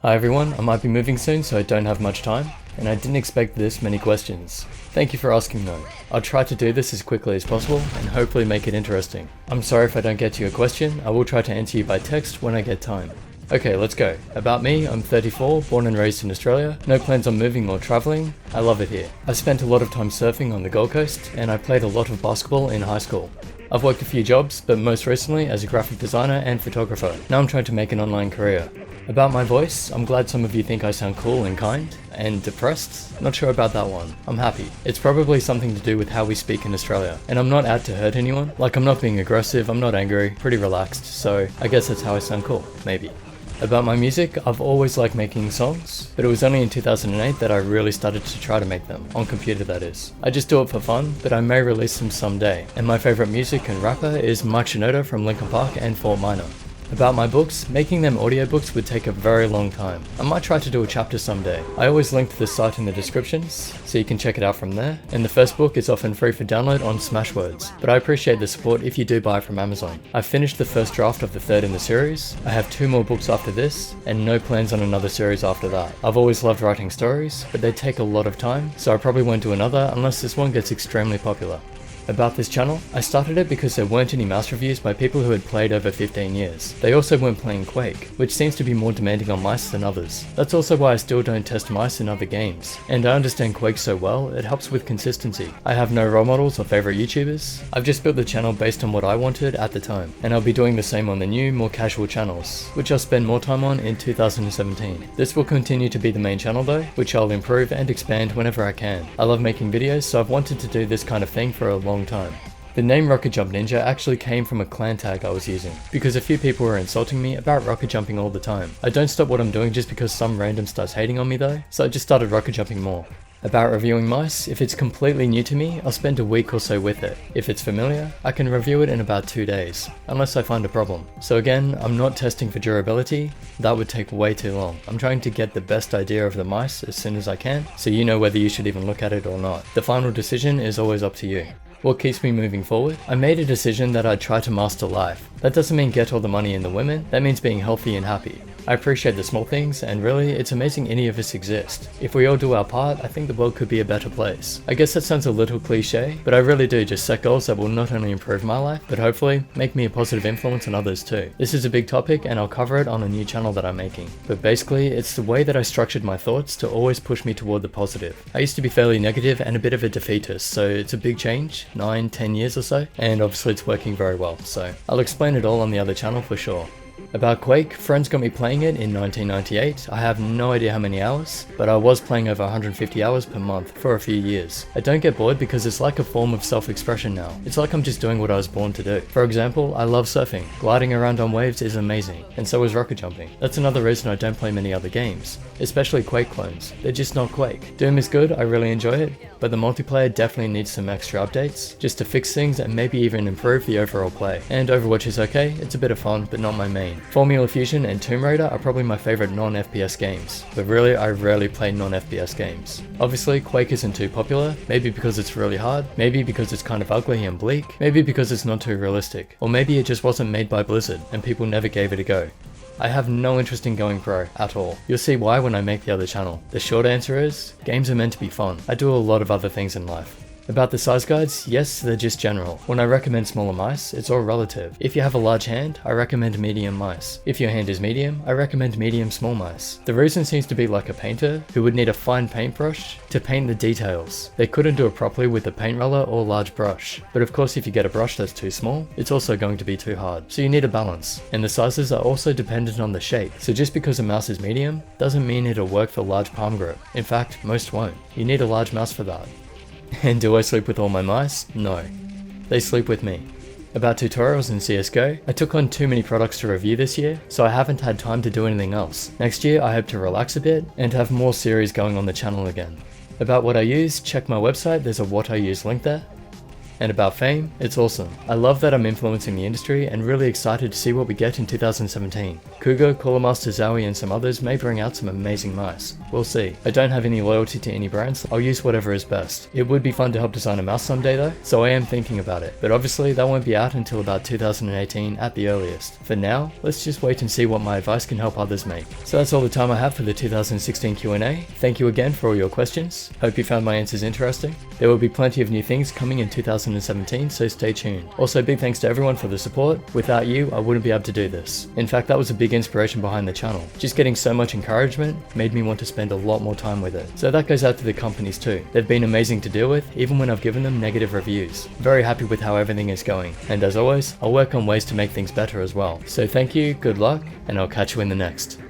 Hi everyone, I might be moving soon so I don't have much time, and I didn't expect this many questions. Thank you for asking though. I'll try to do this as quickly as possible and hopefully make it interesting. I'm sorry if I don't get to your question, I will try to answer you by text when I get time. Okay, let's go. About me, I'm 34, born and raised in Australia, no plans on moving or travelling, I love it here. I spent a lot of time surfing on the Gold Coast, and I played a lot of basketball in high school. I've worked a few jobs, but most recently as a graphic designer and photographer. Now I'm trying to make an online career. About my voice, I'm glad some of you think I sound cool and kind, and depressed. Not sure about that one. I'm happy. It's probably something to do with how we speak in Australia. And I'm not out to hurt anyone. Like, I'm not being aggressive, I'm not angry, pretty relaxed, so I guess that's how I sound cool, maybe. About my music, I've always liked making songs, but it was only in 2008 that I really started to try to make them, on computer that is. I just do it for fun, but I may release them someday, and my favourite music and rapper is Mike Shinoda from Linkin Park and Fort Minor. About my books, making them audiobooks would take a very long time. I might try to do a chapter someday. I always link to the site in the descriptions, so you can check it out from there. And the first book is often free for download on Smashwords, but I appreciate the support if you do buy it from Amazon. I've finished the first draft of the third in the series. I have 2 more books after this, and no plans on another series after that. I've always loved writing stories, but they take a lot of time, so I probably won't do another unless this one gets extremely popular. About this channel, I started it because there weren't any mouse reviews by people who had played over 15 years. They also weren't playing Quake, which seems to be more demanding on mice than others. That's also why I still don't test mice in other games. And I understand Quake so well, it helps with consistency. I have no role models or favourite YouTubers. I've just built the channel based on what I wanted at the time. And I'll be doing the same on the new, more casual channels, which I'll spend more time on in 2017. This will continue to be the main channel though, which I'll improve and expand whenever I can. I love making videos, so I've wanted to do this kind of thing for a long time. The name Rocket Jump Ninja actually came from a clan tag I was using, because a few people were insulting me about rocket jumping all the time. I don't stop what I'm doing just because some random starts hating on me though, so I just started rocket jumping more. About reviewing mice, if it's completely new to me, I'll spend a week or so with it. If it's familiar, I can review it in about 2 days, unless I find a problem. So again, I'm not testing for durability, that would take way too long. I'm trying to get the best idea of the mice as soon as I can, so you know whether you should even look at it or not. The final decision is always up to you. What keeps me moving forward? I made a decision that I'd try to master life. That doesn't mean get all the money and the women, that means being healthy and happy. I appreciate the small things, and really, it's amazing any of us exist. If we all do our part, I think the world could be a better place. I guess that sounds a little cliche, but I really do just set goals that will not only improve my life, but hopefully make me a positive influence on others too. This is a big topic and I'll cover it on a new channel that I'm making. But basically, it's the way that I structured my thoughts to always push me toward the positive. I used to be fairly negative and a bit of a defeatist, so it's a big change, 9-10 years or so, and obviously it's working very well, so I'll explain it all on the other channel for sure. About Quake, friends got me playing it in 1998. I have no idea how many hours, but I was playing over 150 hours per month for a few years. I don't get bored because it's like a form of self-expression now. It's like I'm just doing what I was born to do. For example, I love surfing. Gliding around on waves is amazing, and so is rocket jumping. That's another reason I don't play many other games, especially Quake clones. They're just not Quake. Doom is good, I really enjoy it, but the multiplayer definitely needs some extra updates, just to fix things and maybe even improve the overall play. And Overwatch is okay, it's a bit of fun, but not my main. Formula Fusion and Tomb Raider are probably my favourite non-FPS games, but really I rarely play non-FPS games. Obviously Quake isn't too popular, maybe because it's really hard, maybe because it's kind of ugly and bleak, maybe because it's not too realistic, or maybe it just wasn't made by Blizzard and people never gave it a go. I have no interest in going pro at all. You'll see why when I make the other channel. The short answer is, games are meant to be fun. I do a lot of other things in life. About the size guides, yes, they're just general. When I recommend smaller mice, it's all relative. If you have a large hand, I recommend medium mice. If your hand is medium, I recommend medium small mice. The reason seems to be like a painter who would need a fine paintbrush to paint the details. They couldn't do it properly with a paint roller or large brush. But of course if you get a brush that's too small, it's also going to be too hard. So you need a balance. And the sizes are also dependent on the shape. So just because a mouse is medium, doesn't mean it'll work for large palm grip. In fact, most won't. You need a large mouse for that. And do I sleep with all my mice? No. They sleep with me. About tutorials in CSGO, I took on too many products to review this year, so I haven't had time to do anything else. Next year I hope to relax a bit and have more series going on the channel again. About what I use, check my website, there's a what I use link there. And about fame, it's awesome. I love that I'm influencing the industry and really excited to see what we get in 2017. Kugo, Cooler Master, Zowie and some others may bring out some amazing mice. We'll see. I don't have any loyalty to any brands, I'll use whatever is best. It would be fun to help design a mouse someday though, so I am thinking about it. But obviously that won't be out until about 2018 at the earliest. For now, let's just wait and see what my advice can help others make. So that's all the time I have for the 2016 Q&A. Thank you again for all your questions. Hope you found my answers interesting. There will be plenty of new things coming in 2017, so stay tuned. Also, big thanks to everyone for the support. Without you, I wouldn't be able to do this. In fact, that was a big inspiration behind the channel. Just getting so much encouragement made me want to spend a lot more time with it. So that goes out to the companies too. They've been amazing to deal with, even when I've given them negative reviews. Very happy with how everything is going. And as always, I'll work on ways to make things better as well. So thank you, good luck, and I'll catch you in the next.